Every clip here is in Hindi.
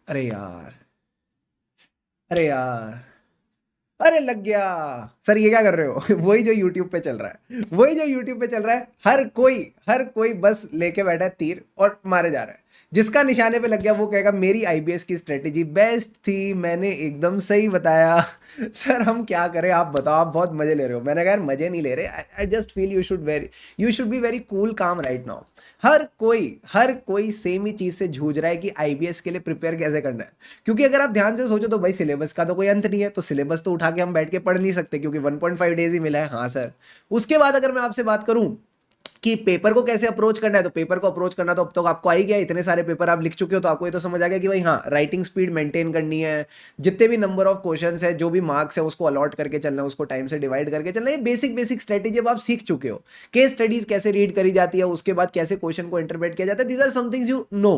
अरे यार, अरे यार, अरे लग गया। सर ये क्या कर रहे हो? वही जो यूट्यूब पे चल रहा है, वही जो यूट्यूब पे चल रहा है। हर कोई बस लेके बैठा है तीर और मारे जा रहा है। जिसका निशाने पे लग गया वो कहेगा मेरी आईबीएस की स्ट्रेटेजी बेस्ट थी, मैंने एकदम सही बताया। सर हम क्या करें, आप बताओ। आप बहुत मजे ले रहे हो। मैंने कहा यार मजे नहीं ले रहे। I just feel you should be very cool काम राइट नाउ। हर कोई सेम ही चीज से जूझ रहा है कि आईबीएस के लिए प्रिपेयर कैसे करना है। क्योंकि अगर आप ध्यान से सोचो तो भाई सिलेबस का तो कोई अंत नहीं है, तो सिलेबस तो उठा के हम बैठ के पढ़ नहीं सकते क्योंकि 1.5 डेज ही मिला है। हाँ सर। उसके बाद अगर मैं आपसे बात करूं कि पेपर को कैसे अप्रोच करना है, तो पेपर को अप्रोच करना तो अब तक आपको आ ही गया। इतने सारे पेपर आप लिख चुके हो तो आपको ये तो समझ आ गया कि भाई हाँ, राइटिंग स्पीड मेंटेन करनी है। जितने भी नंबर ऑफ क्वेश्चंस है, जो भी मार्क्स है, उसको अलॉट करके चलना है, उसको टाइम से डिवाइड करके चलना है। ये बेसिक बेसिक स्ट्रेटेजी अब आप सीख चुके हो। केस स्टडीज कैसे रीड करी जाती है, उसके बाद कैसे क्वेश्चन को इंटरप्रेट किया जाता है, these are somethings you know.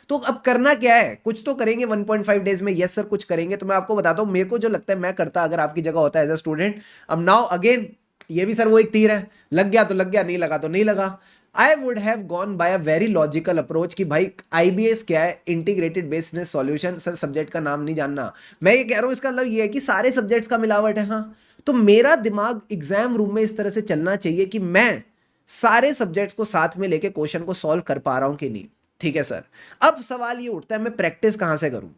तो अब करना क्या है, कुछ तो करेंगे 1.5 डेज में। यस सर कुछ करेंगे। तो मैं आपको बताता हूं मेरे को जो लगता है मैं करता अगर आपकी जगह होता है एज अ स्टूडेंट। अब नाउ अगेन, ये भी सर वो एक तीर है, लग गया तो लग गया, नहीं लगा तो नहीं लगा। I would have gone by a very logical approach कि भाई आईबीएस क्या है, integrated business solution. Sir subject का नाम नहीं जानना। मैं ये कह रहा हूं इसका मतलब ये है कि सारे सब्जेक्ट्स का मिलावट है। हाँ, तो मेरा दिमाग एग्जाम रूम में इस तरह से चलना चाहिए कि मैं सारे सब्जेक्ट्स को साथ में लेके क्वेश्चन को सॉल्व कर पा रहा हूं कि नहीं। ठीक है सर। अब सवाल ये उठता है मैं प्रैक्टिस कहां से करूं।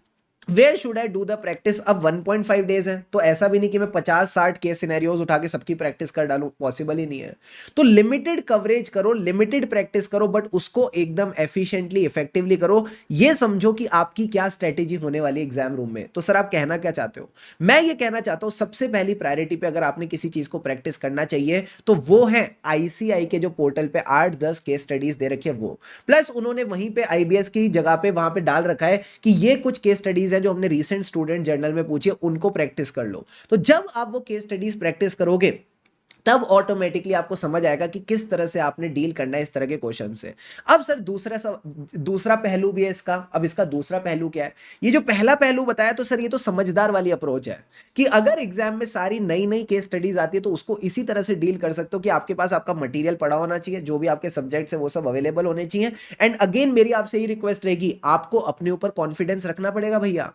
Where should I do the practice. अब 1.5 डेज है तो ऐसा भी नहीं कि मैं 50-60 केस सिनेरियोज उठा के सबकी प्रैक्टिस कर डालूं, पॉसिबल ही नहीं है। तो लिमिटेड कवरेज करो, लिमिटेड प्रैक्टिस करो, बट उसको एकदम एफिशिएंटली इफेक्टिवली करो। ये समझो कि आपकी क्या स्ट्रेटेजी होने वाली एग्जाम रूम में। तो सर आप कहना क्या चाहते हो? मैं ये कहना चाहता हूं सबसे पहली प्रायोरिटी पे अगर आपने किसी चीज को प्रैक्टिस करना चाहिए तो वो है आईसीआई के जो पोर्टल पे 8-10 केस स्टडीज दे रखी है वो। प्लस उन्होंने वहीं पे आईबीएस की जगह पे वहां पे डाल रखा है कि ये कुछ केस स्टडीज है जो हमने रीसेंट स्टूडेंट जर्नल में पूछी है, उनको प्रैक्टिस कर लो। तो जब आप वो केस स्टडीज प्रैक्टिस करोगे तब ऑटोमेटिकली आपको समझ आएगा कि किस तरह से आपने डील करना है इस तरह के क्वेश्चन से। अब सर दूसरा पहलू भी है इसका। अब इसका दूसरा पहलू क्या है? ये जो पहला पहलू बताया तो सर ये तो समझदार वाली अप्रोच है कि अगर एग्जाम में सारी नई नई केस स्टडीज आती है तो उसको इसी तरह से डील कर सकते हो कि आपके पास आपका मटेरियल पड़ा होना चाहिए, जो भी आपके सब्जेक्ट्स है वो सब अवेलेबल होने चाहिए। एंड अगेन मेरी आपसे ही रिक्वेस्ट रहेगी, आपको अपने ऊपर कॉन्फिडेंस रखना पड़ेगा भैया।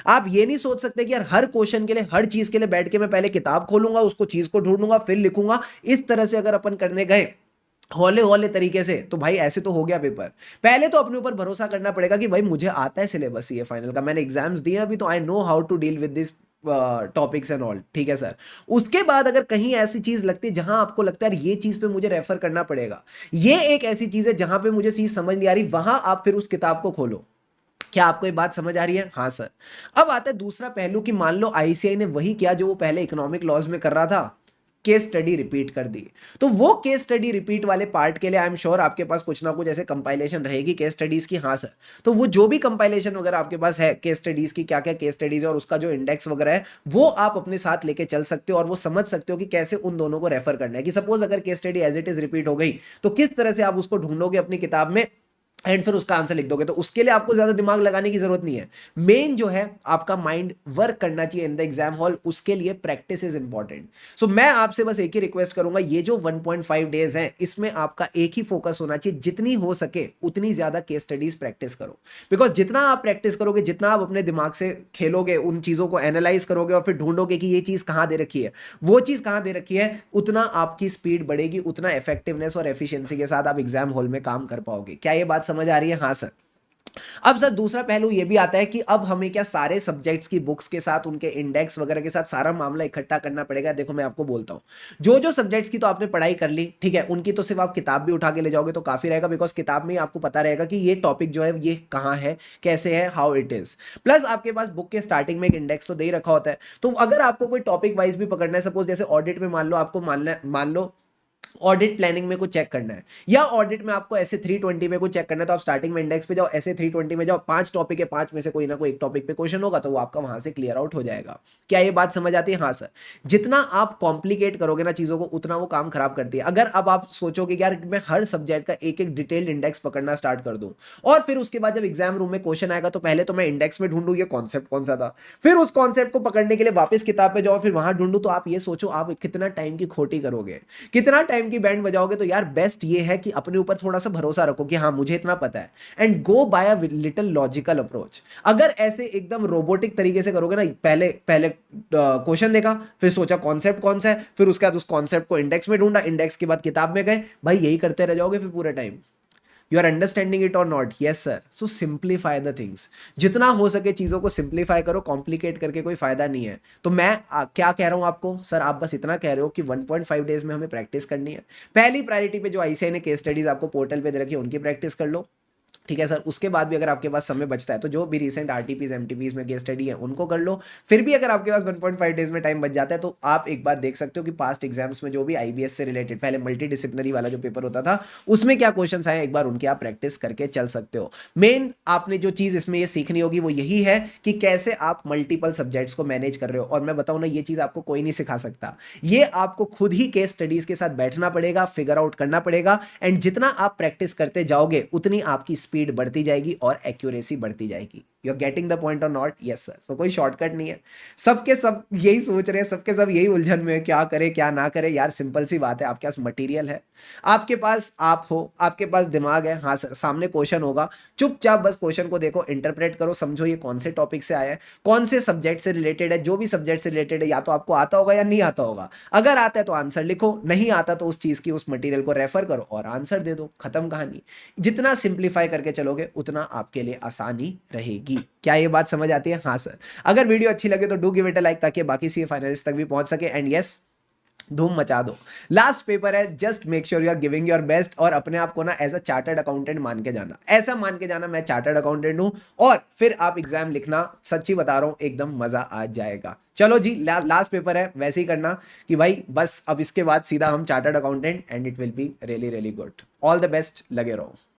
आप ये नहीं सोच सकते कि यार हर क्वेश्चन के लिए, हर चीज के लिए बैठ के मैं पहले किताब खोलूंगा, उसको चीज को ढूंढूंगा, फिर लिखूंगा। इस तरह से अगर अपन करने गए हौले हौले तरीके से तो भाई ऐसे तो हो गया पेपर। पहले तो अपने ऊपर भरोसा करना पड़ेगा कि भाई मुझे आता है सिलेबस ये फाइनल का, मैंने एग्जाम्स दिए अभी, तो I know how to deal with this topics and all. ठीक है सर। उसके बाद अगर कहीं ऐसी चीज लगती है जहां आपको लगता है ये चीज पे मुझे रेफर करना पड़ेगा, ये एक ऐसी चीज है जहां पे मुझे चीज समझ नहीं आ रही, वहां आप फिर उस किताब को खोलो। क्या आपको ये बात समझ आ रही है? हाँ सर। अब आता है दूसरा पहलू कि मान लो आईसीआई ने वही किया जो वो पहले इकोनॉमिक लॉज में कर रहा था, केस स्टडी रिपीट कर दी। तो वो केस स्टडी रिपीट वाले पार्ट के लिए आई एम श्योर आपके पास कुछ ना कुछ ऐसे कंपाइलेशन रहेगी केस स्टडीज की। हाँ सर। तो वो जो भी कंपाइलेशन वगैरह आपके पास है केस स्टडीज की, क्या क्या केस स्टडीज है और उसका जो इंडेक्स वगैरह है, वो आप अपने साथ लेके चल सकते हो और वो समझ सकते हो कि कैसे उन दोनों को रेफर करना है। कि सपोज अगर case study as it is repeat हो गई तो किस तरह से आप उसको ढूंढोगे अपनी किताब में एंड फिर उसका आंसर लिख दोगे। तो उसके लिए आपको ज्यादा दिमाग लगाने की जरूरत नहीं है। मेन जो है आपका माइंड वर्क करना चाहिए इन द एग्जाम हॉल, उसके लिए प्रैक्टिस इज इंपॉर्टेंट। सो मैं आपसे बस एक ही रिक्वेस्ट करूंगा, ये जो 1.5 डेज हैं इसमें आपका एक ही फोकस होना चाहिए, जितनी हो सके उतनी ज्यादा केस स्टडीज प्रैक्टिस करो। बिकॉज जितना आप प्रैक्टिस करोगे, जितना आप अपने दिमाग से खेलोगे, उन चीजों को एनालाइज करोगे और फिर ढूंढोगे कि ये चीज कहां दे रखी है, वो चीज कहां दे रखी है, उतना आपकी स्पीड बढ़ेगी, उतना इफेक्टिवनेस और एफिशिएंसी के साथ आप एग्जाम हॉल में काम कर पाओगे। क्या ये बात समझ आ रही है? हाँ सर। अब सर दूसरा पहलू ये भी आता है कि अब हमें क्या सारे सब्जेक्ट्स की बुक्स के साथ, उनके इंडेक्स वगैरह के साथ सारा मामला इकट्ठा करना पड़ेगा। देखो मैं आपको बोलता हूं, जो जो सब्जेक्ट्स की तो आपने पढ़ाई कर ली, ठीक है, उनकी तो सिर्फ आप किताब भी उठा के ले जाओगे तो काफी रहेगा। बिकॉज किताब में ही आपको पता रहेगा कि ये टॉपिक जो है ये कहाँ है, कैसे है, हाउ इट इज। प्लस आपके पास बुक के स्टार्टिंग में एक इंडेक्स तो दे ही रखा होता है। तो अगर आपको कोई टॉपिक वाइज भी पकड़ना है, सपोज जैसे ऑडिट में मान लो आपको मान लो ऑडिट प्लानिंग में कुछ चेक करना है, या ऑडिट में आपको ऐसे 320 में कुछ चेक करना है, तो आप स्टार्टिंग में इंडेक्स पे जाओ, ऐसे 320 में जाओ, 5 टॉपिक है, 5 में से कोई ना कोई एक टॉपिक पे क्वेश्चन होगा तो वो आपका वहां से क्लियर आउट हो जाएगा। क्या ये बात समझ आती है? हाँ सर। जितना आप कॉम्प्लिकेट करोगे ना चीजों को उतना वो काम खराब करती है। अगर अब आप सोचोगे कि यार मैं हर सब्जेक्ट का एक एक डिटेल्ड इंडेक्स पकड़ना स्टार्ट कर दूं और फिर उसके बाद जब एग्जाम रूम में क्वेश्चन आएगा तो पहले तो मैं इंडेक्स में ढूंढूं ये कॉन्सेप्ट कौन सा था, फिर उस कॉन्सेप्ट को पकड़ने के लिए वापस किताब पे जाओ, फिर वहां ढूंढूं, तो आप ये सोचो आप कितना टाइम की खोटी करोगे, कितना टाइम की बैंड बजाओगे तो यार बेस्ट ये है कि अपने ऊपर थोड़ा सा भरोसा रखो कि हाँ मुझे इतना पता है, and go by a little logical approach. अगर ऐसे एकदम रोबोटिक तरीके से करोगे ना, पहले पहले क्वेश्चन देखा, फिर सोचा कॉन्सेप्ट कौन सा है, फिर उसके बाद उस कॉन्सेप्ट को इंडेक्स में ढूंढा, इंडेक्स के बाद किताब में गए, भाई यही करते रह जाओगे फिर पूरे time. You are understanding it और not? Yes sir. So simplify the things, जितना हो सके चीजों को सिंप्लीफाई करो, कॉम्प्लिकेट करके कोई फायदा नहीं है। तो मैं क्या कह रहा हूं आपको सर, आप बस इतना कह रहे हो कि 1.5 डेज में हमें प्रैक्टिस करनी है। पहली प्रायोरिटी पे जो आईसीआई ने केस स्टडीज आपको पोर्टल पे दे रखी है उनकी प्रैक्टिस कर लो, ठीक है सर। उसके बाद भी अगर आपके पास समय बचता है तो जो भी रिसेंट आरटीपीज एमटीपीज में केस स्टडी है उनको कर लो। फिर भी अगर आपके पास 1.5 डेज में टाइम बच जाता है तो आप एक बार देख सकते हो कि पास्ट एग्जाम्स में जो भी आईबीएस से रिलेटेड पहले मल्टी डिसिप्लिनरी वाला जो पेपर होता था उसमें क्या क्वेश्चन आए, एक बार उनकी आप प्रैक्टिस करके चल सकते हो। मेन आपने जो चीज इसमें ये सीखनी होगी वो यही है कि कैसे आप मल्टीपल सब्जेक्ट्स को मैनेज कर रहे हो। और मैं बताऊं ना, ये चीज आपको कोई नहीं सिखा सकता, ये आपको खुद ही केस स्टडीज के साथ बैठना पड़ेगा, फिगर आउट करना पड़ेगा, एंड जितना आप प्रैक्टिस करते जाओगे उतनी आपकी स्पीड बढ़ती जाएगी और एक्यूरेसी बढ़ती जाएगी। You are getting the point और नॉट? Yes sir. सो कोई शॉर्टकट नहीं है, सबके सब यही सोच रहे हैं, सबके सब यही उलझन में है, क्या करे क्या ना करे। यार सिंपल सी बात है, आपके पास मटेरियल है, आपके पास आप हो, आपके पास दिमाग है, हाँ सर सामने क्वेश्चन होगा, चुपचाप बस क्वेश्चन को देखो, इंटरप्रेट करो, समझो ये कौन से टॉपिक से आया है, कौन से सब्जेक्ट से रिलेटेड है। जो भी सब्जेक्ट से रिलेटेड है या तो आपको आता होगा या नहीं आता होगा, अगर आता है तो आंसर लिखो, नहीं आता तो उस चीज की उस मटेरियल को रेफर करो और आंसर दे दो, खत्म कहानी। जितना सिंप्लीफाई करके चलोगे उतना आपके लिए आसानी रहेगी। क्या ये बात समझ आती है? हाँ सर। अगर वीडियो अच्छी लगे तो do give it a like ताकि बाकी सी फाइनलिस्ट तक भी पहुंच सके, एंड यस धूम मचा दो। लास्ट पेपर है, just make sure you are giving your best, और अपने आप को ना एज अ चार्टर्ड अकाउंटेंट मान के जाना, ऐसा मान के जाना मैं चार्टर्ड अकाउंटेंट हूं, और फिर आप एग्जाम लिखना, सच्ची बता रहा हूं एकदम मजा आ जाएगा। चलो जी, लास्ट पेपर है, वैसे ही करना कि भाई बस अब इसके बाद सीधा हम chartered accountant, and it will be really really good. All the best, लगे रहो।